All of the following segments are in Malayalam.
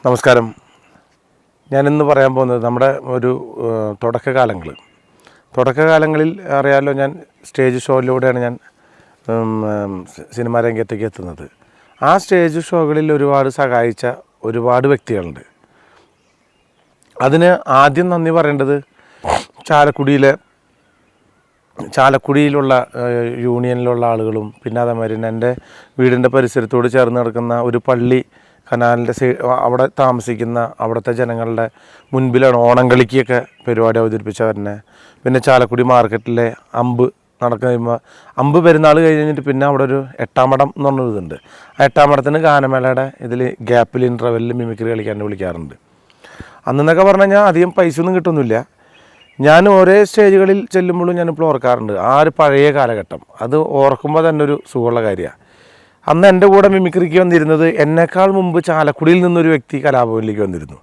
നമസ്കാരം. ഞാനിന്ന് പറയാൻ പോകുന്നത് നമ്മുടെ ഒരു തുടക്കകാലങ്ങളിൽ അറിയാമല്ലോ, ഞാൻ സ്റ്റേജ് ഷോയിലൂടെയാണ് ഞാൻ സിനിമാ രംഗത്തേക്ക് എത്തുന്നത്. ആ സ്റ്റേജ് ഷോകളിൽ ഒരുപാട് സഹായിച്ച ഒരുപാട് വ്യക്തികളുണ്ട്. അതിന് ആദ്യം നന്ദി പറയേണ്ടത് ചാലക്കുടിയിലുള്ള യൂണിയനിലുള്ള ആളുകളും, പിന്നെ അതേമാതിരി എൻ്റെ വീടിൻ്റെ പരിസരത്തോട് ചേർന്ന് കിടക്കുന്ന ഒരു പള്ളി കനാലിൻ്റെ അവിടെ താമസിക്കുന്ന അവിടുത്തെ ജനങ്ങളുടെ മുൻപിലാണ് ഓണം കളിക്കൊക്കെ പരിപാടി അവതരിപ്പിച്ചവരനെ. പിന്നെ ചാലക്കുടി മാർക്കറ്റിലെ അമ്പ് പെരുന്നാൾ കഴിഞ്ഞിട്ട് പിന്നെ അവിടെ ഒരു എട്ടാമടം എന്ന് പറഞ്ഞൊരു ഇതുണ്ട്. ആ എട്ടാമടത്തിന് ഗാനമേളയുടെ ഇതിൽ ഗ്യാപ്പിൽ ഇൻ്റർവെല്ലിൽ മിമിക്രി കളിക്കാൻ വിളിക്കാറുണ്ട്. അന്നെന്നൊക്കെ പറഞ്ഞു കഴിഞ്ഞാൽ അധികം പൈസ ഒന്നും കിട്ടുന്നില്ല. ഞാൻ ഓരോ സ്റ്റേജുകളിൽ ചെല്ലുമ്പോഴും ഞാനിപ്പോൾ ഓർക്കാറുണ്ട് ആ ഒരു പഴയ കാലഘട്ടം. അത് ഓർക്കുമ്പോൾ തന്നെ ഒരു സുഖമുള്ള കാര്യമാണ്. അന്ന് എൻ്റെ കൂടെ മിമിക്രിക്ക് വന്നിരുന്നത് എന്നേക്കാൾ മുമ്പ് ചാലക്കുടിയിൽ നിന്നൊരു വ്യക്തി കലാഭവനിലേക്ക് വന്നിരുന്നു.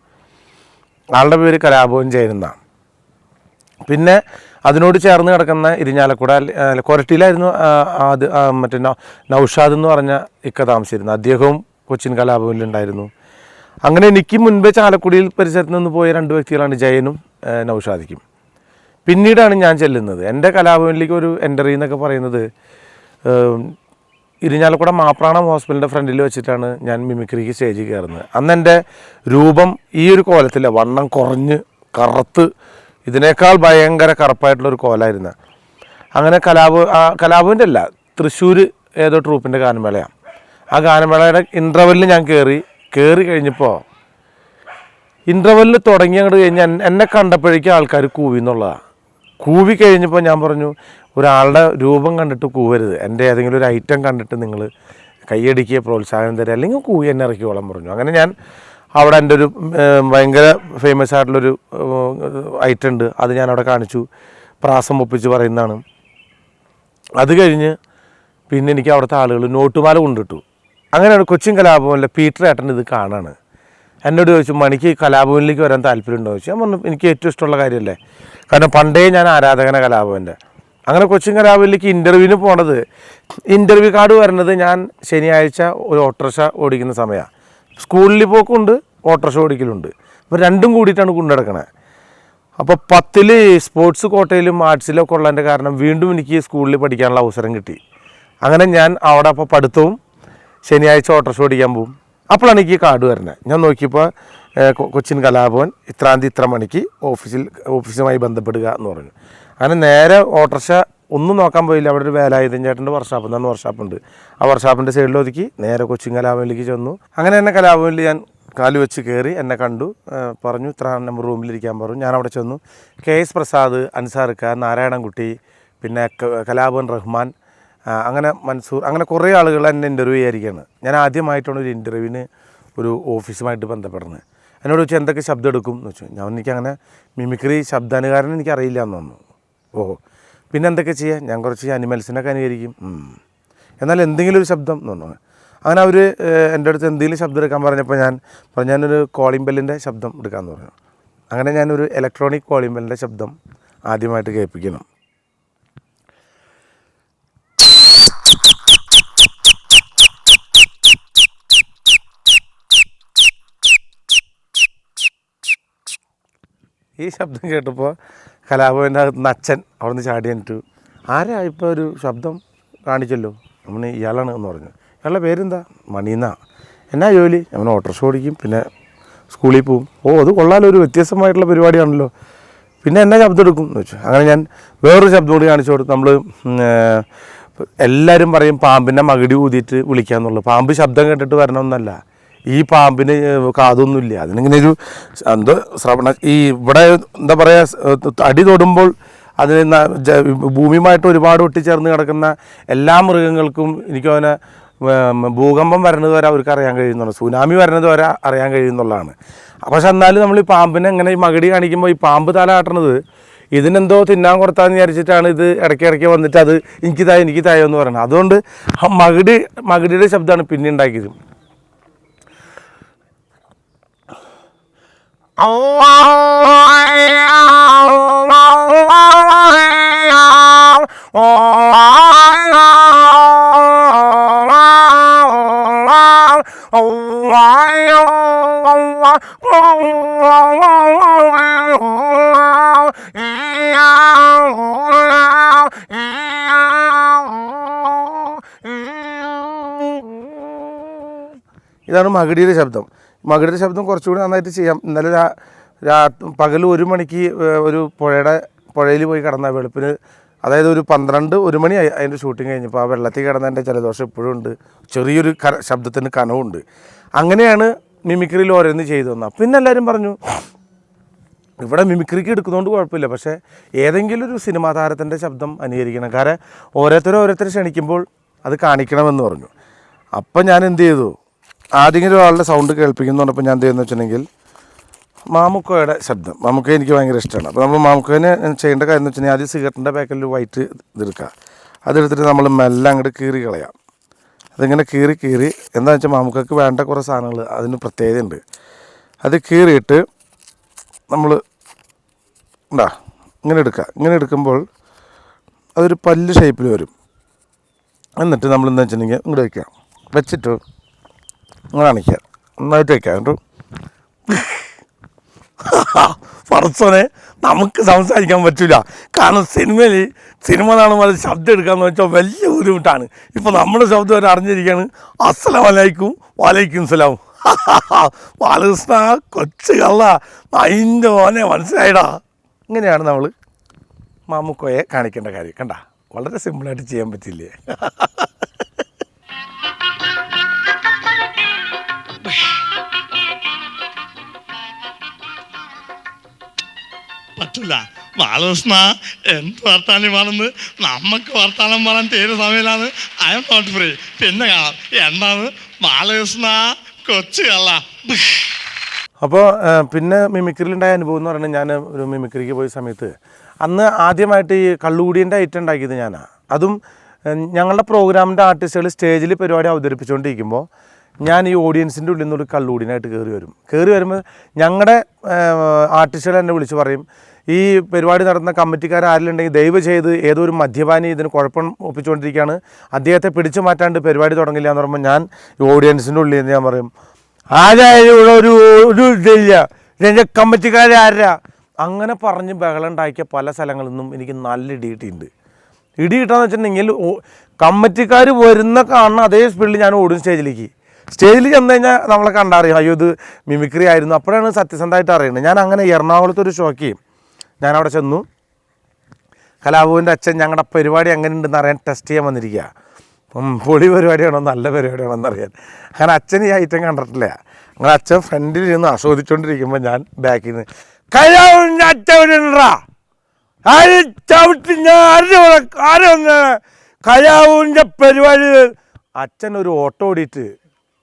ആളുടെ പേര് കലാഭവൻ ജയനെന്നാണ്. പിന്നെ അതിനോട് ചേർന്ന് കിടക്കുന്ന ഇരിഞ്ഞാലക്കുട കൊരട്ടിയിലായിരുന്നു മറ്റേ നൗഷാദ് എന്ന് പറഞ്ഞ താമസിച്ചിരുന്നു. അദ്ദേഹവും കൊച്ചിൻ കലാഭവനിലുണ്ടായിരുന്നു. അങ്ങനെ എനിക്ക് മുൻപേ ചാലക്കുടിയിൽ പരിസരത്ത് നിന്ന് പോയ രണ്ട് വ്യക്തികളാണ് ജയനും നൗഷാദിക്കും. പിന്നീടാണ് ഞാൻ ചെല്ലുന്നത്. എൻ്റെ കലാഭവനിലേക്ക് ഒരു എൻ്റർ എന്നൊക്കെ പറയുന്നത് ഇരിഞ്ഞാലക്കുട മാപ്രാണം ഹോസ്പിറ്റലിൻ്റെ ഫ്രണ്ടിൽ വെച്ചിട്ടാണ് ഞാൻ മിമിക്രിക്ക് സ്റ്റേജിൽ കയറുന്നത്. അന്ന് എൻ്റെ രൂപം ഈ ഒരു കോലത്തില്ല, വണ്ണം കുറഞ്ഞ് കറുത്ത് ഇതിനേക്കാൾ ഭയങ്കര കറുപ്പായിട്ടുള്ളൊരു കോലമായിരുന്നു. അങ്ങനെ കലാഭവൻ്റെ അല്ല, തൃശ്ശൂർ ഏതോ ട്രൂപ്പിൻ്റെ ഗാനമേളയാണ്. ആ ഗാനമേളയുടെ ഇൻ്റർവെല്ലിൽ ഞാൻ കയറി കഴിഞ്ഞപ്പോൾ ഇൻ്റർവെല്ലിൽ തുടങ്ങി അങ്ങോട്ട് കഴിഞ്ഞാൽ എന്നെ കണ്ടപ്പോഴേക്കും ആൾക്കാർ കൂവി എന്നുള്ളതാണ്. കൂവി കഴിഞ്ഞപ്പോൾ ഞാൻ പറഞ്ഞു, ഒരാളുടെ രൂപം കണ്ടിട്ട് കൂവരുത്, എൻ്റെ ഏതെങ്കിലും ഒരു ഐറ്റം കണ്ടിട്ട് നിങ്ങൾ കൈയടിക്കുക, പ്രോത്സാഹനം തരിക, അല്ലെങ്കിൽ കൂവി എന്നെ ഇറക്കിക്കോളാൻ പറഞ്ഞു. അങ്ങനെ ഞാൻ അവിടെ എൻ്റെ ഒരു ഭയങ്കര ഫേമസ് ആയിട്ടുള്ളൊരു ഐറ്റം ഉണ്ട്, അത് ഞാനവിടെ കാണിച്ചു. പ്രാസം ഒപ്പിച്ച് പറയുന്നതാണ്. അത് കഴിഞ്ഞ് പിന്നെ എനിക്ക് അവിടുത്തെ ആളുകൾ നോട്ടുമാല കൊണ്ടിട്ടു. അങ്ങനെയാണ് കൊച്ചിൻ കലാഭവനിലെ പീറ്റർ ഏട്ടൻ ഇത് കാണാണ്. എന്നോട് ചോദിച്ചു, മണിക്ക് കലാഭവനിലേക്ക് വരാൻ താല്പര്യമുണ്ടോ ചോദിച്ചു. ഞാൻ പറഞ്ഞു, എനിക്ക് ഏറ്റവും ഇഷ്ടമുള്ള കാര്യമല്ലേ, കാരണം പണ്ടേ ഞാൻ ആരാധകന കലാഭവൻ്റെ. അങ്ങനെ കൊച്ചിൻ കലാഭവനിലേക്ക് ഇൻ്റർവ്യൂവിന് പോണത്, ഇൻ്റർവ്യൂ കാർഡ് വരുന്നത് ഞാൻ ശനിയാഴ്ച ഒരു ഓട്ടോറിക്ഷ ഓടിക്കുന്ന സമയമാണ്. സ്കൂളിൽ പോക്കുണ്ട്, ഓട്ടോറിക്ഷ ഓടിക്കലുണ്ട്. അപ്പോൾ രണ്ടും കൂടിയിട്ടാണ് കൊണ്ടുനടക്കണത്. അപ്പോൾ 10ൽ സ്പോർട്സ് കോട്ടയിലും ആർട്സിലൊക്കെ ഉള്ളതിൻ്റെ കാരണം വീണ്ടും എനിക്ക് സ്കൂളിൽ പഠിക്കാനുള്ള അവസരം കിട്ടി. അങ്ങനെ ഞാൻ അവിടെ അപ്പോൾ പഠിത്തവും ശനിയാഴ്ച ഓട്ടോറിക്ഷ ഓടിക്കാൻ പോകും. അപ്പോഴാണ് എനിക്ക് കാർഡ് വരുന്നത്. ഞാൻ നോക്കിയപ്പോൾ കൊച്ചിൻ കലാഭവൻ ഇത്രാം തീയതി ഇത്ര മണിക്ക് ഓഫീസുമായി ബന്ധപ്പെടുക എന്ന് പറഞ്ഞു. അങ്ങനെ നേരെ ഓട്ടോറിക്ഷ ഒന്നും നോക്കാൻ പോയില്ല. അവിടെ ഒരു വേലായുധൻ ചേട്ടൻ്റെ വർക്ക്ഷോപ്പ് എന്നാണ് വർക്ക്ഷോപ്പുണ്ട്. ആ വർക്ക്ഷോപ്പിൻ്റെ സൈഡിൽ ഒതുക്കി നേരെ കൊച്ചിൻ കലാഭവനിലേക്ക് ചെന്നു. അങ്ങനെ എന്നെ കലാഭവനിൽ ഞാൻ കാല് വെച്ച് കയറി, എന്നെ കണ്ടു, പറഞ്ഞു ഇത്ര നമ്പർ റൂമിലിരിക്കാൻ പറഞ്ഞു. ഞാൻ അവിടെ ചെന്നു. KS പ്രസാദ്, അൻസാർക്ക, നാരായണൻകുട്ടി, പിന്നെ കലാഭവൻ റഹ്മാൻ, അങ്ങനെ മൻസൂർ, അങ്ങനെ കുറേ ആളുകൾ എന്നെ ഇൻ്റർവ്യൂ ചെയ്യാതിരിക്കുകയാണ്. ഞാൻ ആദ്യമായിട്ടാണ് ഒരു ഇൻ്റർവ്യൂവിന് ഒരു ഓഫീസുമായിട്ട് ബന്ധപ്പെടുന്നത്. എന്നോട് ചോദിച്ചു, എന്തൊക്കെ ശബ്ദം എടുക്കും എന്ന് വെച്ചു. എനിക്കങ്ങനെ മിമിക്രി ശബ്ദാനുകാരൻ എനിക്കറിയില്ല എന്ന് തോന്നുന്നു. പിന്നെ എന്തൊക്കെ ചെയ്യാം, ഞാൻ കുറച്ച് അനിമൽസിനൊക്കെ അനുകരിക്കും, എന്നാൽ എന്തെങ്കിലും ഒരു ശബ്ദം എന്ന് പറഞ്ഞു. അങ്ങനെ അവർ എൻ്റെ അടുത്ത് എന്തെങ്കിലും ശബ്ദം എടുക്കാൻ പറഞ്ഞപ്പോൾ ഞാനൊരു കോളിംഗ് ബെല്ലിൻ്റെ ശബ്ദം എടുക്കാമെന്ന് പറഞ്ഞു. അങ്ങനെ ഞാനൊരു ഇലക്ട്രോണിക് കോളിംഗ് ബെല്ലിൻ്റെ ശബ്ദം ആദ്യമായിട്ട് കേൾപ്പിക്കണം. ഈ ശബ്ദം കേട്ടപ്പോൾ കലാഭവൻ്റെ അകത്തുനിന്ന് അച്ഛൻ അവിടെ നിന്ന് ചാടി എന്നിട്ട്, ആരാ ഇപ്പോൾ ഒരു ശബ്ദം കാണിച്ചല്ലോ, നമ്മൾ ഇയാളാണ് എന്ന് പറഞ്ഞു. ഇയാളുടെ പേരെന്താ? മണിയെന്നാ. എന്നാ ജോലി? നമ്മൾ ഓട്ടോറിക്ഷ ഓടിക്കും, പിന്നെ സ്കൂളിൽ പോവും. അത് കൊള്ളാലോ, ഒരു വ്യത്യസ്തമായിട്ടുള്ള പരിപാടിയാണല്ലോ, പിന്നെ എന്നാ ശബ്ദം എടുക്കും എന്ന് വെച്ചു. അങ്ങനെ ഞാൻ വേറൊരു ശബ്ദം കൂടി കാണിച്ചു കൊടുത്തു. നമ്മൾ എല്ലാവരും പറയും പാമ്പിനെ മകിടി ഊതിയിട്ട് വിളിക്കാമെന്നുള്ളത്. പാമ്പ് ശബ്ദം കേട്ടിട്ട് വരണമെന്നല്ല, ഈ പാമ്പിന് കാതൊന്നുമില്ല, അതിനിങ്ങനെ ഒരു എന്തോ ശ്രവണ, ഈ ഇവിടെ എന്താ പറയുക, അടി തൊടുമ്പോൾ അതിന് ഭൂമിയുമായിട്ട് ഒരുപാട് ഒട്ടിച്ചേർന്ന് കിടക്കുന്ന എല്ലാ മൃഗങ്ങൾക്കും എനിക്ക് അവനെ ഭൂകമ്പം വരുന്നത് വരെ അവർക്ക് അറിയാൻ കഴിയുന്നുള്ളൂ, സുനാമി വരുന്നത് വരെ അറിയാൻ കഴിയുന്നുള്ളതാണ്. പക്ഷെ എന്നാലും നമ്മൾ ഈ പാമ്പിനെ ഇങ്ങനെ ഈ മകിടി കാണിക്കുമ്പോൾ ഈ പാമ്പ് തല ആട്ടണത് ഇതിനെന്തോ തിന്നാൻ കൊടുത്താന്ന് വിചാരിച്ചിട്ടാണ് ഇത് ഇടയ്ക്കിടയ്ക്ക് വന്നിട്ട് അത് എനിക്ക് തായോ എന്ന് പറയുന്നത്. അതുകൊണ്ട് മകിടിയുടെ ശബ്ദമാണ് പിന്നെ ഉണ്ടാക്കിയത്. ഇതാണ് മകിടിയുടെ ശബ്ദം. മകിടിയുടെ ശബ്ദം കുറച്ചുകൂടി നന്നായിട്ട് ചെയ്യാം. ഇന്നലെ പകൽ 1 മണിക്ക് ഒരു പുഴയിൽ പോയി കിടന്ന വെളുപ്പിന്, അതായത് ഒരു 12-1 മണി അതിൻ്റെ ഷൂട്ടിങ് കഴിഞ്ഞപ്പോൾ ആ വെള്ളത്തിൽ കിടന്നതിൻ്റെ ജലദോഷം ഇപ്പോഴും ഉണ്ട്. ചെറിയൊരു ശബ്ദത്തിന് കനവുണ്ട്. അങ്ങനെയാണ് മിമിക്രിയിൽ ഓരോന്ന് ചെയ്തു തന്നത്. പിന്നെ എല്ലാവരും പറഞ്ഞു ഇവിടെ മിമിക്രിക്ക് എടുക്കുന്നതുകൊണ്ട് കുഴപ്പമില്ല, പക്ഷേ ഏതെങ്കിലും ഒരു സിനിമാ താരത്തിൻ്റെ ശബ്ദം അനുകരിക്കണം. കാരണം ഓരോരുത്തരെ ക്ഷണിക്കുമ്പോൾ അത് കാണിക്കണമെന്ന് പറഞ്ഞു. അപ്പം ഞാൻ എന്ത് ചെയ്തു, ആദ്യം ഒരാളുടെ സൗണ്ട് കേൾപ്പിക്കുന്നു പറഞ്ഞപ്പോൾ ഞാൻ എന്ത് ചെയ്യുന്നു വെച്ചിട്ടുണ്ടെങ്കിൽ മാമുക്കോയുടെ ശബ്ദം. മാമുക്ക എനിക്ക് ഭയങ്കര ഇഷ്ടമാണ്. അപ്പോൾ നമ്മൾ മാമുക്കോനെ ചെയ്യേണ്ട കാര്യം എന്ന് വെച്ചിട്ടുണ്ടെങ്കിൽ ആദ്യം സിഗരറ്റിൻ്റെ പാക്കറ്റിൽ വൈറ്റ് ഇതെടുക്കുക. അതെടുത്തിട്ട് നമ്മൾ മെല്ലെ അങ്ങോട്ട് കീറി കളയാം. അതിങ്ങനെ കീറി എന്താണെന്ന് വെച്ചാൽ മാമുക്കക്ക് വേണ്ട കുറേ സാധനങ്ങൾ അതിന് പ്രത്യേകത ഉണ്ട്. അത് കീറിയിട്ട് നമ്മൾ ഇങ്ങനെ എടുക്കുക. ഇങ്ങനെ എടുക്കുമ്പോൾ അതൊരു പല്ല് ഷേപ്പിൽ വരും. എന്നിട്ട് നമ്മൾ എന്താ വെച്ചിട്ടുണ്ടെങ്കിൽ ഇങ്ങോട്ട് വയ്ക്കാം. വെച്ചിട്ട് ഇങ്ങനെ അണിക്കുക, നന്നായിട്ട് വയ്ക്കാം. കേട്ടോ പറച്ചോനെ നമുക്ക് സംസാരിക്കാൻ പറ്റില്ല. കാരണം സിനിമ കാണുമ്പോൾ അത് ശബ്ദം എടുക്കാമെന്ന് വെച്ചാൽ വലിയ ബുദ്ധിമുട്ടാണ്. ഇപ്പോൾ നമ്മുടെ ശബ്ദം വരെ അറിഞ്ഞിരിക്കുകയാണ്. അസ്സലാമു അലൈക്കും. വലൈക്കും സലാം. ബാലകൃഷ്ണ കൊച്ചു കള്ള അതിൻ്റെ മോനെ മനസ്സിലായിടാ. ഇങ്ങനെയാണ് നമ്മൾ മാമുക്കോയെ കാണിക്കേണ്ട കാര്യം. കണ്ട, വളരെ സിമ്പിളായിട്ട് ചെയ്യാൻ പറ്റില്ലേ? പറ്റില്ല ബാലകൃഷ്ണ, എന്ത് വർത്താനമാണെന്ന് നമുക്ക് വർത്താനം പറയാൻ തീരെ സമയമില്ലാന്ന്. I'm not free. പിന്നെ കാണാം. എന്താണ് ബാലകൃഷ്ണ കൊച്ചു കള്ള. അപ്പോൾ പിന്നെ മിമിക്രിയിലുണ്ടായ അനുഭവം എന്ന് പറയുന്നത്, ഞാൻ ഒരു മിമിക്രിക്ക് പോയ സമയത്ത് അന്ന് ആദ്യമായിട്ട് ഈ കള്ളുകൂടിയൻ്റെ ഐറ്റം ഉണ്ടാക്കിയത് ഞാനാണ്. അതും ഞങ്ങളുടെ പ്രോഗ്രാമിൻ്റെ ആർട്ടിസ്റ്റുകൾ സ്റ്റേജിൽ പരിപാടി അവതരിപ്പിച്ചുകൊണ്ടിരിക്കുമ്പോൾ ഞാൻ ഈ ഓഡിയൻസിൻ്റെ ഉള്ളിൽ നിന്നൊരു കള്ളുകൂടിനായിട്ട് കയറി വരുമ്പോൾ ഞങ്ങളുടെ ആർട്ടിസ്റ്റുകൾ എന്നെ വിളിച്ച് പറയും, ഈ പരിപാടി നടത്തുന്ന കമ്മിറ്റിക്കാർ ആരെങ്കിലും ദയവ് ചെയ്ത് ഏതോ ഒരു മദ്യപാനി ഇതിന് കുഴപ്പം ഒപ്പിച്ചുകൊണ്ടിരിക്കുകയാണ്, അദ്ദേഹത്തെ പിടിച്ചു മാറ്റാണ്ട് പരിപാടി തുടങ്ങില്ല എന്ന് പറയുമ്പോൾ ഞാൻ ഈ ഓഡിയൻസിൻ്റെ ഉള്ളിൽ നിന്ന് ഞാൻ പറയും, ആരായാലും ഇവിടെ ഒരു ഇതില്ല, എൻ്റെ കമ്മിറ്റിക്കാരാരാ. അങ്ങനെ പറഞ്ഞ് ബഹളം ഉണ്ടാക്കിയ പല സ്ഥലങ്ങളിൽ നിന്നും എനിക്ക് നല്ല ഇടി കിട്ടിയിട്ടുണ്ട്. ഇടി കിട്ടാന്ന് വെച്ചിട്ടുണ്ടെങ്കിൽ കമ്മിറ്റിക്കാർ വരുന്ന കാണുന്ന അതേ സ്പീഡിൽ ഞാൻ ഓടും സ്റ്റേജിൽ ചെന്ന് കഴിഞ്ഞാൽ നമ്മളെ കണ്ടറിയാം, അയ്യോ ഇത് മിമിക്രി ആയിരുന്നു. അപ്പോഴാണ് സത്യസന്ധമായിട്ട് അറിയുന്നത്. ഞാൻ അങ്ങനെ എറണാകുളത്തൊരു ഷോയ്ക്ക് ഞാനവിടെ ചെന്നു. കലാഭവൻ്റെ അച്ഛൻ ഞങ്ങളുടെ പരിപാടി എങ്ങനെ ഉണ്ടെന്ന് അറിയാൻ ടെസ്റ്റ് ചെയ്യാൻ വന്നിരിക്കുക. പൊളി പരിപാടിയാണോ നല്ല പരിപാടിയാണോ എന്നറിയാൻ. അങ്ങനെ അച്ഛൻ ഈ ഐറ്റം കണ്ടിട്ടില്ല. അങ്ങനെ അച്ഛൻ ഫ്രണ്ടിൽ നിന്ന് ആസ്വദിച്ചുകൊണ്ടിരിക്കുമ്പോൾ ഞാൻ ബാക്കിൽ നിന്ന് കലാഭവൻ്റെ അച്ഛനാ കലാഭവൻ്റെ പരിപാടി. അച്ഛൻ ഒരു ഓട്ടോ ഓടിയിട്ട്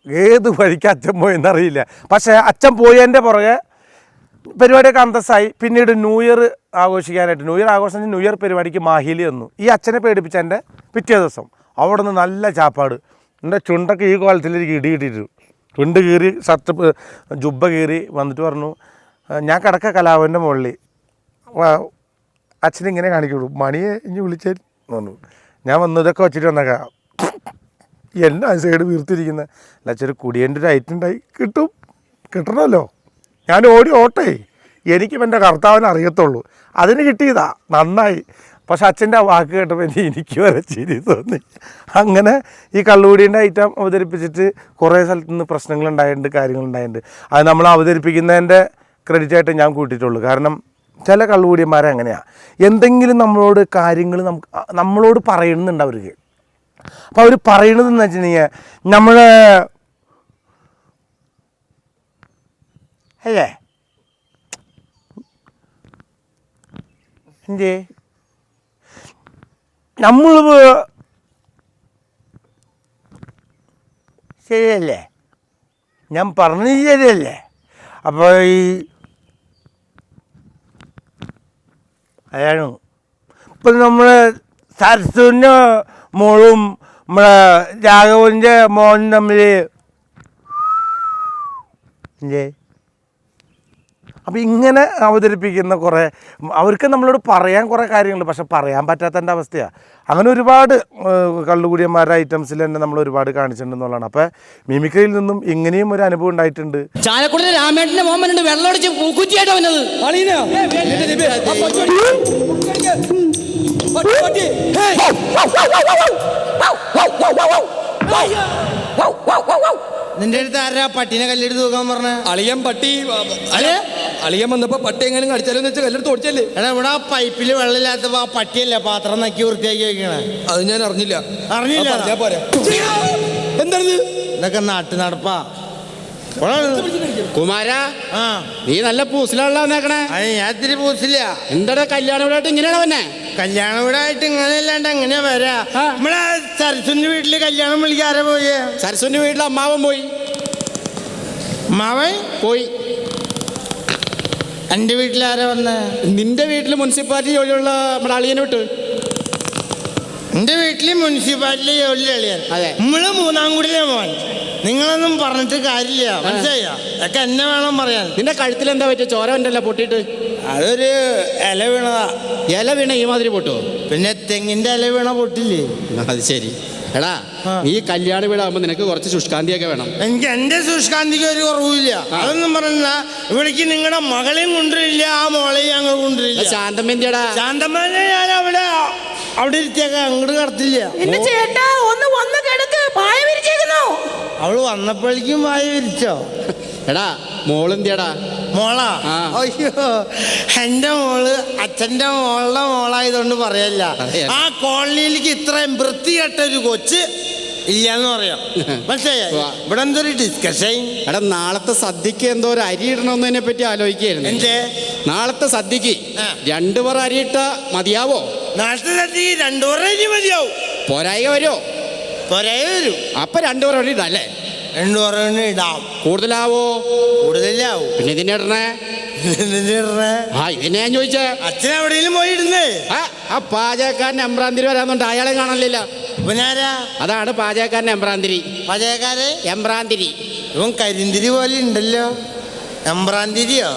ഏത് വഴിക്ക് അച്ഛൻ പോയെന്നറിയില്ല. പക്ഷേ അച്ഛൻ പോയതിൻ്റെ പുറകെ പരിപാടിയൊക്കെ അന്തസ്സായി. പിന്നീട് ന്യൂ ഇയർ ആഘോഷിക്കാനായിട്ട് ന്യൂ ഇയർ പരിപാടിക്ക് മാഹിലി വന്നു. ഈ അച്ഛനെ പേടിപ്പിച്ച എൻ്റെ പിറ്റേ ദിവസം അവിടെ നിന്ന് നല്ല ചാപ്പാട്. എൻ്റെ ചുണ്ടൊക്കെ ഈ കോലത്തിലേക്ക് ഇടി കിട്ടിയിട്ടു. ചുണ്ട് കീറി, ഷർട്ട് ജുബ്ബ കീറി വന്നിട്ട് പറഞ്ഞു, ഞാൻ കിടക്ക കലാഭവൻ്റെ മുകളിൽ. അച്ഛനിങ്ങനെ കാണിക്കുള്ളൂ, മണിയെ ഇനി വിളിച്ചാൽ പറഞ്ഞു. ഞാൻ വന്നു ഇതൊക്കെ വെച്ചിട്ട് വന്നേക്കാം. എന്നെ ആ സൈഡ് വീർത്തിരിക്കുന്നത് അല്ല, ചെറിയ കുടിയേൻ്റെ ഒരു ഐറ്റം ഉണ്ടായി കിട്ടണമല്ലോ. ഞാൻ ഓട്ടേ എനിക്കും എൻ്റെ കർത്താവിനെ അറിയത്തുള്ളൂ. അതിന് കിട്ടിയതാ, നന്നായി. പക്ഷെ അച്ഛൻ്റെ ആ വാക്ക് കേട്ടപ്പോൾ എനിക്ക് വരെ ചിരി തോന്നി. അങ്ങനെ ഈ കള്ളുകൂടിൻ്റെ ഐറ്റം അവതരിപ്പിച്ചിട്ട് കുറേ സ്ഥലത്ത് നിന്ന് പ്രശ്നങ്ങളുണ്ടായിട്ടുണ്ട്, കാര്യങ്ങളുണ്ടായിട്ടുണ്ട്. അത് നമ്മൾ അവതരിപ്പിക്കുന്നതിൻ്റെ ക്രെഡിറ്റായിട്ട് ഞാൻ കൂട്ടിയിട്ടുള്ളൂ. കാരണം ചില കള്ളുകൂടിയന്മാരെ അങ്ങനെയാണ്, എന്തെങ്കിലും നമ്മളോട് കാര്യങ്ങൾ നമ്മളോട് പറയുന്നുണ്ട് അവർക്ക്. അപ്പോൾ അവർ പറയണതെന്ന് വെച്ചിട്ടുണ്ടെങ്കിൽ നമ്മൾ അല്ലേ എന്തേ നമ്മൾ ശരിയല്ലേ, ഞാൻ പറഞ്ഞത് ശരിയല്ലേ. അപ്പോൾ ഈ അതാണ് ഇപ്പം നമ്മൾ സരസുവിൻ്റെ മോളും നമ്മളെ രാഘവൻ്റെ മോനും തമ്മിൽ എന്തേ അപ്പോൾ ഇങ്ങനെ അവതരിപ്പിക്കുന്ന കുറേ അവർക്ക് നമ്മളോട് പറയാൻ കുറേ കാര്യങ്ങളുണ്ട്, പക്ഷെ പറയാൻ പറ്റാത്തതിൻ്റെ അവസ്ഥയാണ്. അങ്ങനെ ഒരുപാട് കള്ളുകൂടിയന്മാരുടെ ഐറ്റംസിൽ തന്നെ നമ്മൾ ഒരുപാട് കാണിച്ചിട്ടുണ്ടെന്നുള്ളതാണ്. അപ്പോൾ മിമിക്രിയിൽ നിന്നും ഇങ്ങനെയും ഒരു അനുഭവം ഉണ്ടായിട്ടുണ്ട്. ചാലക്കുടി രാമേട്ടന്റെ മോമനുണ്ട് വെള്ളം അടിച്ച് പൂക്കുറ്റിയായിട്ട് വന്നത്. നിന്റെ അടുത്ത് ആരാ പട്ടീനെ കല്ലെടുത്ത് തൂക്കാൻ പറഞ്ഞ? അളിയൻ പട്ടി അളിയൻ വന്നപ്പോ പട്ടി എങ്ങനെ കടിച്ചാലെന്ന് വെച്ചാൽ കല്ലെടുത്ത് ഓടിച്ചല്ലേ. എടാ ഇവിടെ ആ പൈപ്പില് വെള്ളമില്ലാത്തപ്പോ ആ പട്ടിയല്ലേ പാത്രം നക്കി വൃത്തിയാക്കി വെക്കണേ? അത് ഞാൻ അറിഞ്ഞില്ല. എന്താണ് ഇതൊക്കെ നാട്ടു നടപ്പാ? കുമാര നീ നല്ല പൂസിലുള്ള വന്നേക്കണേ. അത് ഞാൻ ഇത്തിരി പൂസില്ല. എന്താടാ കല്യാണ വീടായിട്ട് ഇങ്ങനെയാണ് വന്നെ? കല്യാണ വീടായിട്ട് ഇങ്ങനെ അല്ലാണ്ട് എങ്ങനെയാ വരാ? നമ്മളെ സരസുന്റെ വീട്ടില് കല്യാണം വിളിക്കാരെ പോയേ? സരസുന്റെ വീട്ടിൽ അമ്മാവൻ പോയി. മാവൻ പോയി. എന്റെ വീട്ടിലാരാ വന്നേ? നിന്റെ വീട്ടിൽ മുനിസിപ്പാലിറ്റി ജോലിയുള്ള നമ്മുടെ അളിയനെ വിട്ട്. എന്റെ വീട്ടില് മുനിസിപ്പാലിറ്റി ജോലി അളിയാൻ. അതെ. നമ്മള് മൂന്നാം കൂടിയിലെ മോൻ. നിങ്ങളൊന്നും പറഞ്ഞിട്ട് കാര്യമില്ല, മനസ്സിലായ? ഒക്കെ എന്നെ വേണം പറയാൻ. നിന്റെ കഴുത്തിൽ എന്താ പറ്റിയ? ചോര ഉണ്ടല്ലോ പൊട്ടിയിട്ട്. അതൊരു ഇല വീണതാ. ഇല വീണ ഈ മാതിരി പൊട്ടുവോ? പിന്നെ തെങ്ങിന്റെ ഇല വീണ പൊട്ടില്ലേ? അത് ശരി. എടാ ഈ കല്യാണ വീടാകുമ്പോ നിനക്ക് കുറച്ച് ശുഷ്കാന്തിയൊക്കെ വേണം. എനിക്ക് എന്റെ ശുഷ്കാന്തിക്ക് ഒരു കുറവില്ല. അതൊന്നും പറഞ്ഞ ഇവിടേക്ക് നിങ്ങളുടെ മകളെയും കൊണ്ടുവരില്ല, ആ മോളെയും ഞങ്ങൾ കൊണ്ടുവരില്ല. ശാന്തമ്മേന്റെടാ. ശാന്തമ്മനെ ഞാൻ അവിടെ ഇരുത്തിയൊക്കെ അങ്ങോട്ട് കടത്തില്ല. എന്റെ ചേട്ടാ ഒന്ന് വന്ന് കിടക്ക്, പായ വിരിച്ചേക്കുന്നു. അവള് വന്നപ്പോഴേക്കും വായ വിരിച്ചോ? എടാ മോളെന്തിയടാ? മോളാ? ആ. അയ്യോ, എന്റെ മോള് അച്ഛന്റെ മോളുടെ മോളായതുകൊണ്ട് പറയല്ല. ആ കോളനിയിലേക്ക് ഇത്രയും വൃത്തികെട്ടൊരു കൊച്ച് ഇല്ലാന്ന് പറയാം, മനസ്സിലായ? ഇവിടെ എന്തൊരു ഡിസ്കഷൻ. എടാ നാളത്തെ സദ്യക്ക് എന്തോ ഒരു അരി ഇടണമെന്നതിനെ പറ്റി ആലോചിക്കായിരുന്നു. എന്റെ നാളത്തെ സദ്യക്ക് 2 പറ അരി ഇട്ട മതിയാവോ? നാളത്തെ സദ്യക്ക് 2 പറ അരി മതിയാവും. പോരായിക വരുമോ? പോരായ വരും. അപ്പൊ 2 പറ അരി ഇടല്ലേ? 2 പറ ഇടാം. കൂടുതലാവോ? കൂടുതലാവും. പിന്നെ ഇതിനെ ഇടണേ? ആ ഇതിനെ ഞാൻ ചോദിച്ചേ. അച്ഛൻ എവിടെയെങ്കിലും പോയി ഇടുന്നേ? ആ പാചകക്കാരൻ എംബ്രാന്തിരി വരാന്നുണ്ട്, അയാളെ കാണലില്ല. ഇവനാരാ? അതാണ് പാചകക്കാരൻ എംബ്രാന്തിരി. പാചകക്കാരെ എംബ്രാന്തിരി. ഇവൻ കരിന്തിരി പോലെ ഉണ്ടല്ലോ. എംബ്രാന്തിരിയോ?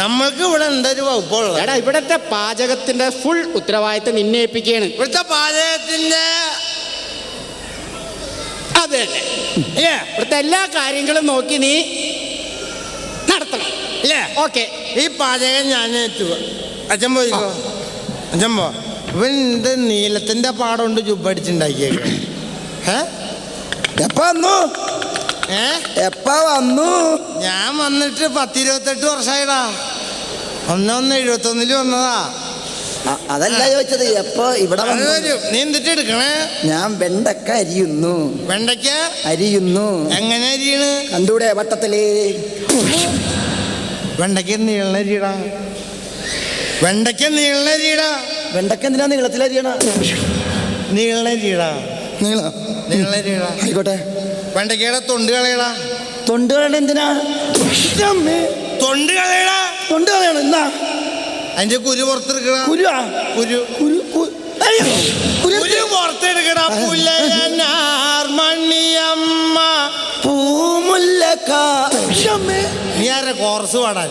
നമ്മൾക്ക് ഇവിടെ എന്തൊരു വകുപ്പുള്ളത്? എടാ ഇവിടത്തെ പാചകത്തിന്റെ ഫുൾ ഉത്തരവാദിത്തം നിന്നെ ഏൽപ്പിക്കുകയാണ്. ഇവിടുത്തെ പാചകത്തിന്റെ അതെ ഇവിടുത്തെ എല്ലാ കാര്യങ്ങളും നോക്കി നീ നടത്തണം അല്ലേ? ഓക്കെ. ഈ പാചകം ഞാൻ ഏറ്റു. അച്ഛൻ പോയിക്കോ. അച്ഛൻ പോ. ഇവൻ ഇത് നീലത്തിന്റെ പാടമുണ്ട് ചുപ്പടിച്ചുണ്ടാക്കിയേക്ക. എപ്പ വന്നു? എപ്പ വന്നു? ഞാൻ വന്നിട്ട് 10-28 വർഷമായിടാ. 1-1-71 വന്നതാ. അതല്ല ചോദിച്ചത്, എപ്പോ ഇവിടെ വന്നു? നീ എന്തിട്ട് എടുക്കണേ? ഞാൻ വെണ്ടക്ക അരിയുന്നു. വെണ്ടയ്ക്ക അരിയുന്നു. എങ്ങനെ അരിയണ്? കണ്ടൂടെ വട്ടത്തില്? വെണ്ടയ്ക്ക നീളരിയടാ. വെണ്ടയ്ക്ക നീളരിയടാ. വെണ്ടക്ക എന്തിനാ നീളത്തിലരിയണ? നീളരിയടാ. നീളരിയടാ. ആയിക്കോട്ടെ. വെണ്ടയ്ക്കയുടെ തൊണ്ട് കളയടാ. തൊണ്ട് കളയണ എന്തിനാ? തൊണ്ട് കളയടാ. തൊണ്ട് കളയണം എന്നാ? അതിന്റെ കുരു പുറത്തെടുക്കടാ. കുരുവാ? കുരു കുരു പുറത്തെടുക്കടാ. പുല്ലനാർമണിയമ്മ പൂമുല്ലക്കാമേ. നീ ആരെ കോർസ് പാടാൻ?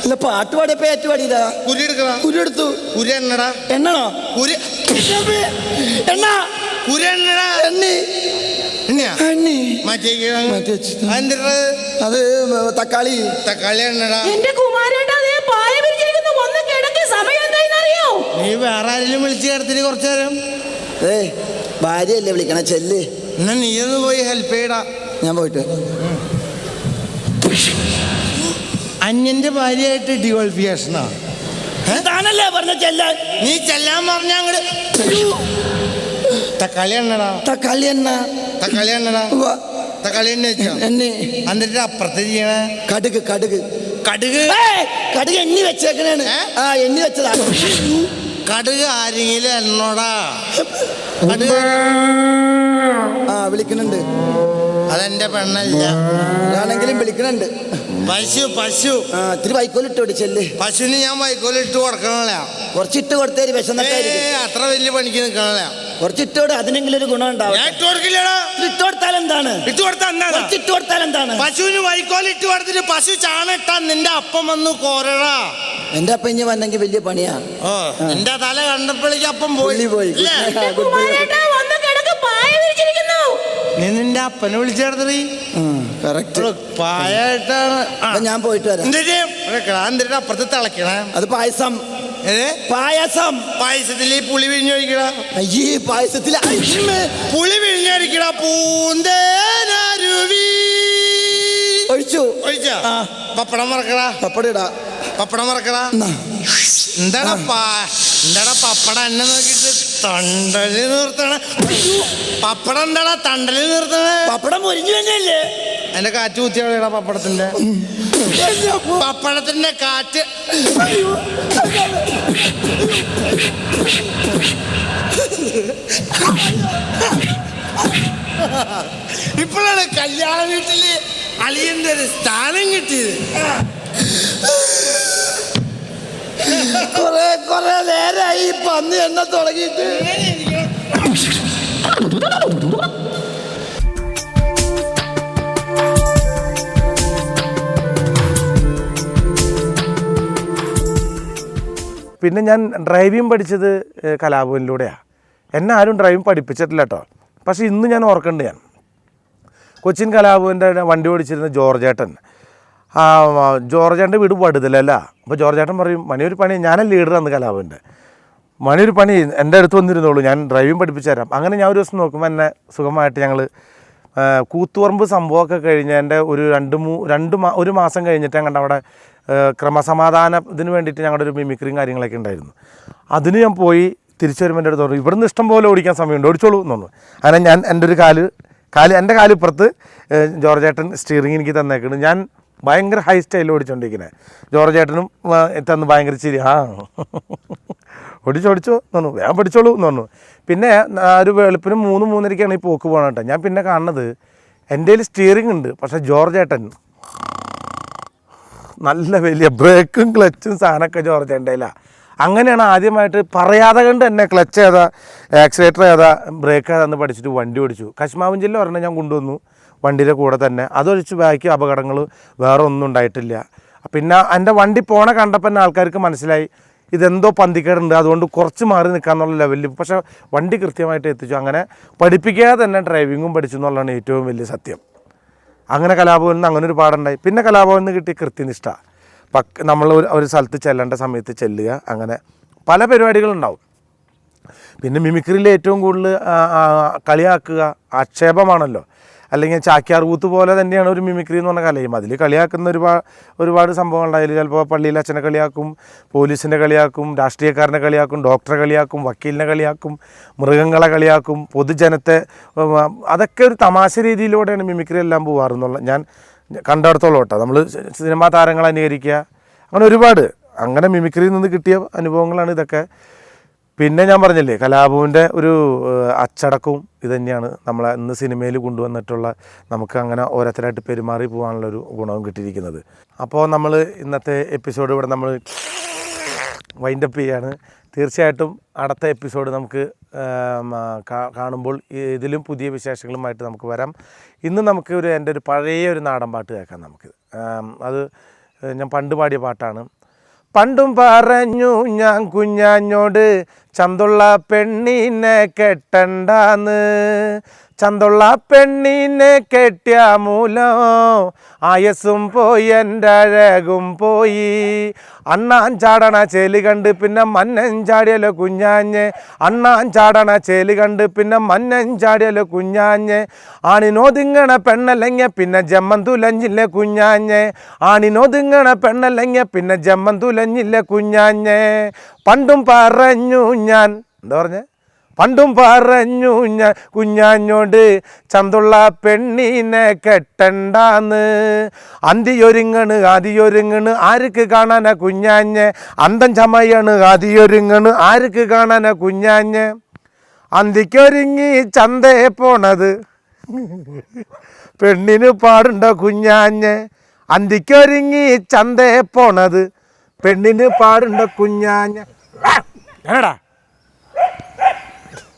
അല്ല പാട്ട് പാടിയപ്പോ ഏറ്റുപാടിയില്ല. കുരു എടുക്കടാ. കുരു എടുത്തു. കുരു എണ്ണടാ. എണ്ണണോ? കുരു എണ്ണ. കുരു എണ്ണടാ. എണ്ണി. എണ്ണി മാറ്റി അത് തക്കാളി. തക്കാളി എണ്ണടാ. എന്റെ കുമാരേട്ടാ പായ വിരിച്ചിരിക്കുന്നു, വന്ന് കിടക്ക്. സമയം എന്തായിന്നറിയോ? നീ വേറെ ആരെങ്കിലും വിളിച്ചു കിടത്തിന് കുറച്ചു നേരം? ഭാര്യയല്ലേ വിളിക്കണ, ചെല്ല്. എന്നാ നീ ഒന്ന് പോയി ഹെൽപ്പ് ചെയ്യടാ. ഞാൻ പോയിട്ട്. അന്യന്റെ ഭാര്യയായിട്ട് ഡിവോൾഫിക്കേഷനാ? താനല്ലേ പറഞ്ഞ ചെല്ലാൻ? നീ ചെല്ലാൻ പറഞ്ഞ അങ്ങട്. തക്കാളി എണ്ണടാ. തക്കാളി എണ്ണ. തക്കാളി എണ്ണടാ. തക്കാളി എണ്ണ വെച്ചോ? എണ്ണി. എന്നിട്ട് അപ്പുറത്ത് ചെയ്യണേ കടുക്. കടുക്. കടുക്. കടുക് എണ്ണി വെച്ചേക്കണേണ്. ആ എണ്ണി വെച്ചതാ. കടുക് ആരെങ്കിലും എണ്ണോടാ. കടുക് വിളിക്കുന്നുണ്ട്. അതെന്റെ പെണ്ണല്ല. ആണെങ്കിലും വിളിക്കുന്നുണ്ട്. പശു പശു ഇത്തിരി വൈക്കോലിട്ടോടി ചെല്ല്. പശുവിന് ഞാൻ വൈക്കോലിട്ട് കൊടുക്കണല്ല. കുറച്ചിട്ട് കൊടുത്തേര് വിശന്നിട്ടായിരിക്കും. അത്ര വലിയ പണിക്ക് നിൽക്കണല്ല. കുറച്ചിട്ടോട് അതിനെങ്കിലും ഒരു ഗുണം ഉണ്ടാവും. ഞാൻ ഇട്ട് കൊടുക്കില്ലടാ. ഇട്ട് കൊടുത്താൽ എന്താണ്? ഇട്ട് കൊടുത്താൽ എന്താണ്? കുറച്ചിട്ട് കൊടുത്താൽ എന്താണ്? പശുവിന് വൈക്കോലിട്ട് കൊടുത്തിട്ട് പശു ചാണിട്ടാ നിന്റെ അപ്പം വന്ന് കോരടാ. എന്റെ അപ്പം ഇനി വന്നെങ്കിൽ വലിയ പണിയാ. ഓ എന്റെ തല കണ്ടപ്പോഴേക്ക് അപ്പം പോയി. കുമാരേട്ടാ, വന്ന് കിടക്ക്, പായ വിരിച്ചിരിക്കുന്നു. നീ നിന്റെ അപ്പനെ വിളിച്ചെടുത്തീ. കറക്റ്റ്. പായായിട്ടാണ്. ഞാൻ പോയിട്ട് വരാം. എന്തിനാ അപ്പുറത്ത് തിളക്കണേ? അത് പായസം. പായസം. പായസത്തില് പുളി പിഴിഞ്ഞൊഴിക്കടാ. അയ്യേ, പായസത്തില് പുളി പിഴിഞ്ഞൊഴിക്കടാ. പൂന്തേനരുവി ഒഴിച്ചു. ഒഴിച്ചാ പപ്പടം മറക്കടാ. പപ്പടം ഇടാ. പപ്പടം മറക്കടാ. എന്താടാ പപ്പടം എന്നെ നോക്കിട്ട് തണ്ടല് നിർത്തണ? പപ്പടം എന്താടാ തണ്ടല് നിർത്തണേ? പപ്പടം മുരിഞ്ഞു തന്നെയല്ലേ? എന്റെ കാറ്റ് കുത്തിയാടാ പപ്പടത്തിന്റെ. പപ്പടത്തിന്റെ കാറ്റ്. ഇപ്പോഴാണ് കല്യാണ വീട്ടില് അളിയന്റെ ഒരു സ്ഥാനം കിട്ടിയത്. കൊറേ നേരമായി പന്നി എണ്ണ തുടങ്ങിയിട്ട്. പിന്നെ ഞാൻ ഡ്രൈവിംഗ് പഠിച്ചത് കലാഭവനിലൂടെയാണ്. എന്നെ ആരും ഡ്രൈവിംഗ് പഠിപ്പിച്ചിട്ടില്ല കേട്ടോ. പക്ഷേ ഇന്ന് ഞാൻ ഓർക്കുന്നുണ്ട്, ഞാൻ കൊച്ചിൻ കലാഭവൻ്റെ വണ്ടി ഓടിച്ചിരുന്ന ജോർജേട്ടൻ. ജോർജേട്ടൻ്റെ വീട് വടുതലല്ല. അപ്പോൾ ജോർജേട്ടൻ പറയും, മണിയൊരു പണി, ഞാനല്ല ലീഡർ അന്ന് കലാഭവൻ്റെ, മണിയൊരു പണി എൻ്റെ അടുത്ത് വന്നിരുന്നോളൂ, ഞാൻ ഡ്രൈവിംഗ് പഠിപ്പിച്ചു തരാം. അങ്ങനെ ഞാൻ ഒരു ദിവസം നോക്കുമ്പോൾ എന്നെ സുഖമായിട്ട് ഞങ്ങൾ കൂത്തുപറമ്പ് സംഭവമൊക്കെ കഴിഞ്ഞ് എൻ്റെ ഒരു മാസം കഴിഞ്ഞിട്ട് ഞങ്ങളുടെ അവിടെ ക്രമസമാധാനം ഇതിന് വേണ്ടിയിട്ട് ഞങ്ങളുടെ ഒരു മിമിക്രിയും കാര്യങ്ങളൊക്കെ ഉണ്ടായിരുന്നു. അതിന് ഞാൻ പോയി തിരിച്ചു വരുമ്പോൾ എൻ്റെ അടുത്ത് പറഞ്ഞു, ഇവിടുന്ന് ഇഷ്ടം പോലെ ഓടിക്കാൻ സമയമുണ്ട്, ഓടിച്ചോളൂ എന്ന് പറഞ്ഞു. അങ്ങനെ ഞാൻ എൻ്റെ ഒരു എൻ്റെ കാലിപ്പുറത്ത് ജോർജേട്ടൻ സ്റ്റിയറിംഗ് എനിക്ക് തന്നേക്കുന്നു. ഞാൻ ഭയങ്കര ഹൈ സ്റ്റൈലിൽ ഓടിച്ചുകൊണ്ടിരിക്കുന്നത്. ജോർജേട്ടനും തന്ന് ഭയങ്കര ചിരി, ഓടിച്ചോ എന്ന് പറഞ്ഞു, വേഗം പഠിച്ചോളൂ എന്ന് പറഞ്ഞു. പിന്നെ ഒരു വെളുപ്പിന് 3-3:30 ഈ പോക്ക് പോകണം കേട്ടോ. ഞാൻ പിന്നെ കാണുന്നത് എൻ്റെ കയ്യിൽ സ്റ്റിയറിംഗ് ഉണ്ട്, പക്ഷേ ജോർജേട്ടൻ നല്ല വലിയ ബ്രേക്കും ക്ലച്ചും സാധനമൊക്കെ ജോർജേട്ടൻ്റെ കയ്യിലാണ്. അങ്ങനെയാണ് ആദ്യമായിട്ട് പറയാതെ കണ്ട് എന്നെ ക്ലച്ച് ഏതാ, ആക്സിലേറ്റർ ഏതാ, ബ്രേക്ക് ഏതാന്ന് പഠിച്ചിട്ട് വണ്ടി ഓടിച്ചു. കശ്മാവും ജില്ല ഒരെണ്ണം ഞാൻ കൊണ്ടുവന്നു വണ്ടിയുടെ കൂടെ തന്നെ. അതൊഴിച്ച് ബാക്കി അപകടങ്ങൾ വേറെ ഒന്നും ഉണ്ടായിട്ടില്ല. പിന്നെ എൻ്റെ വണ്ടി പോണ കണ്ടപ്പോൾ തന്നെ ആൾക്കാർക്ക് മനസ്സിലായി ഇതെന്തോ പന്തിക്കേടുണ്ട്, അതുകൊണ്ട് കുറച്ച് മാറി നിൽക്കാന്നുള്ള ലെവലിൽ. പക്ഷേ വണ്ടി കൃത്യമായിട്ട് എത്തിച്ചു. അങ്ങനെ പഠിപ്പിക്കാതെ തന്നെ ഡ്രൈവിങ്ങും പഠിച്ചു എന്നുള്ളതാണ് ഏറ്റവും വലിയ സത്യം. അങ്ങനെ കലാഭവനിൽ നിന്ന് അങ്ങനെ ഒരു പാടുണ്ടായി. പിന്നെ കലാഭവനിൽ നിന്ന് കിട്ടിയ കൃത്യനിഷ്ഠ, നമ്മൾ ഒരു സ്ഥലത്ത് ചെല്ലേണ്ട സമയത്ത് ചെല്ലുക, അങ്ങനെ പല പരിപാടികളുണ്ടാവും. പിന്നെ മിമിക്രിയിൽ ഏറ്റവും കൂടുതൽ കളിയാക്കുക ആക്ഷേപമാണല്ലോ. അല്ലെങ്കിൽ ചാക്യാർ കൂത്ത് പോലെ തന്നെയാണ് ഒരു മിമിക്രി എന്ന് പറഞ്ഞ കലയും. അതിൽ കളിയാക്കുന്ന ഒരുപാട് സംഭവങ്ങളുണ്ട്. അതിൽ ചിലപ്പോൾ പള്ളിയിൽ അച്ഛനെ കളിയാക്കും, പോലീസിനെ കളിയാക്കും, രാഷ്ട്രീയക്കാരനെ കളിയാക്കും, ഡോക്ടറെ കളിയാക്കും, വക്കീലിനെ കളിയാക്കും, മൃഗങ്ങളെ കളിയാക്കും, പൊതുജനത്തെ. അതൊക്കെ ഒരു തമാശ രീതിയിലൂടെയാണ് മിമിക്രി എല്ലാം പോകാറെന്നുള്ള ഞാൻ കണ്ടിടത്തോളം കേട്ടോ. നമ്മൾ സിനിമാ താരങ്ങളെ അനുകരിക്കുക, അങ്ങനെ ഒരുപാട് അങ്ങനെ മിമിക്രിയിൽ നിന്ന് കിട്ടിയ അനുഭവങ്ങളാണ് ഇതൊക്കെ. പിന്നെ ഞാൻ പറഞ്ഞില്ലേ, കലാഭവൻ്റെ ഒരു അച്ചടക്കവും ഇത് തന്നെയാണ് നമ്മളെ ഇന്ന് സിനിമയിൽ കൊണ്ടുവന്നിട്ടുള്ള നമുക്ക് അങ്ങനെ ഓരോരുത്തരായിട്ട് പെരുമാറി പോകാനുള്ളൊരു ഗുണവും കിട്ടിയിരിക്കുന്നത്. അപ്പോൾ നമ്മൾ ഇന്നത്തെ എപ്പിസോഡ് ഇവിടെ നമ്മൾ വൈൻഡപ്പ് ചെയ്യാണ്. തീർച്ചയായിട്ടും അടുത്ത എപ്പിസോഡ് നമുക്ക് കാണുമ്പോൾ ഇതിലും പുതിയ വിശേഷങ്ങളുമായിട്ട് നമുക്ക് വരാം. ഇന്ന് നമുക്ക് എൻ്റെ ഒരു പഴയ ഒരു നാടൻ പാട്ട് കേൾക്കാം നമുക്ക്. അത് ഞാൻ പണ്ട് പാടിയ പാട്ടാണ്. പണ്ടും പറഞ്ഞു ഞാൻ കുഞ്ഞാഞ്ഞോട് ചന്തുള്ള പെണ്ണിനെ കെട്ടണ്ടാന്ന്, ചന്തുള്ള പെണ്ണിനെ കെട്ടിയ മൂലം ആയസും പോയി എൻ്റെ അഴകും പോയി. അണ്ണാൻ ചാടണ ചേലി കണ്ട് പിന്നെ മന്നൻ ചാടിയല്ലോ കുഞ്ഞാഞ്ഞ്, അണ്ണാൻ ചാടണ ചേലി കണ്ട് പിന്നെ മന്നൻ ചാടിയല്ലോ കുഞ്ഞാഞ്ഞ്. ആണിനോതിങ്ങണ പെണ്ണല്ലെങ്കിൽ പിന്നെ ജമ്മൻ തുലഞ്ഞില്ലേ കുഞ്ഞാഞ്ഞ്, ആണിനോതിങ്ങണ പെണ്ണല്ലെങ്കിൽ പിന്നെ ജമ്മൻ തുലഞ്ഞില്ലേ കുഞ്ഞാഞ്ഞ്. പണ്ടും പറഞ്ഞു ഞാൻ, എന്താ പറഞ്ഞേ, പണ്ടും പറഞ്ഞു ഞാൻ കുഞ്ഞാഞ്ഞോട് ചന്തുള്ള പെണ്ണിനെ കെട്ടണ്ടാന്ന്. അന്തിയൊരുങ്ങണ് ആദിയൊരുങ്ങണ് ആർക്ക് കാണാനാ കുഞ്ഞാഞ്ഞ്, അന്തം ചമയാണ് ആദിയൊരുങ്ങണ് ആർക്ക് കാണാനാ കുഞ്ഞാഞ്ഞ്. അന്തിക്കൊരുങ്ങി ചന്തയെ പോണത് പെണ്ണിന് പാടുണ്ടോ കുഞ്ഞാഞ്ഞ്, അന്തിക്കൊരുങ്ങി ചന്തേ പോണത് പെണ്ണിന് പാടുണ്ട കുഞ്ഞാഞ്ഞ. എന്നടാ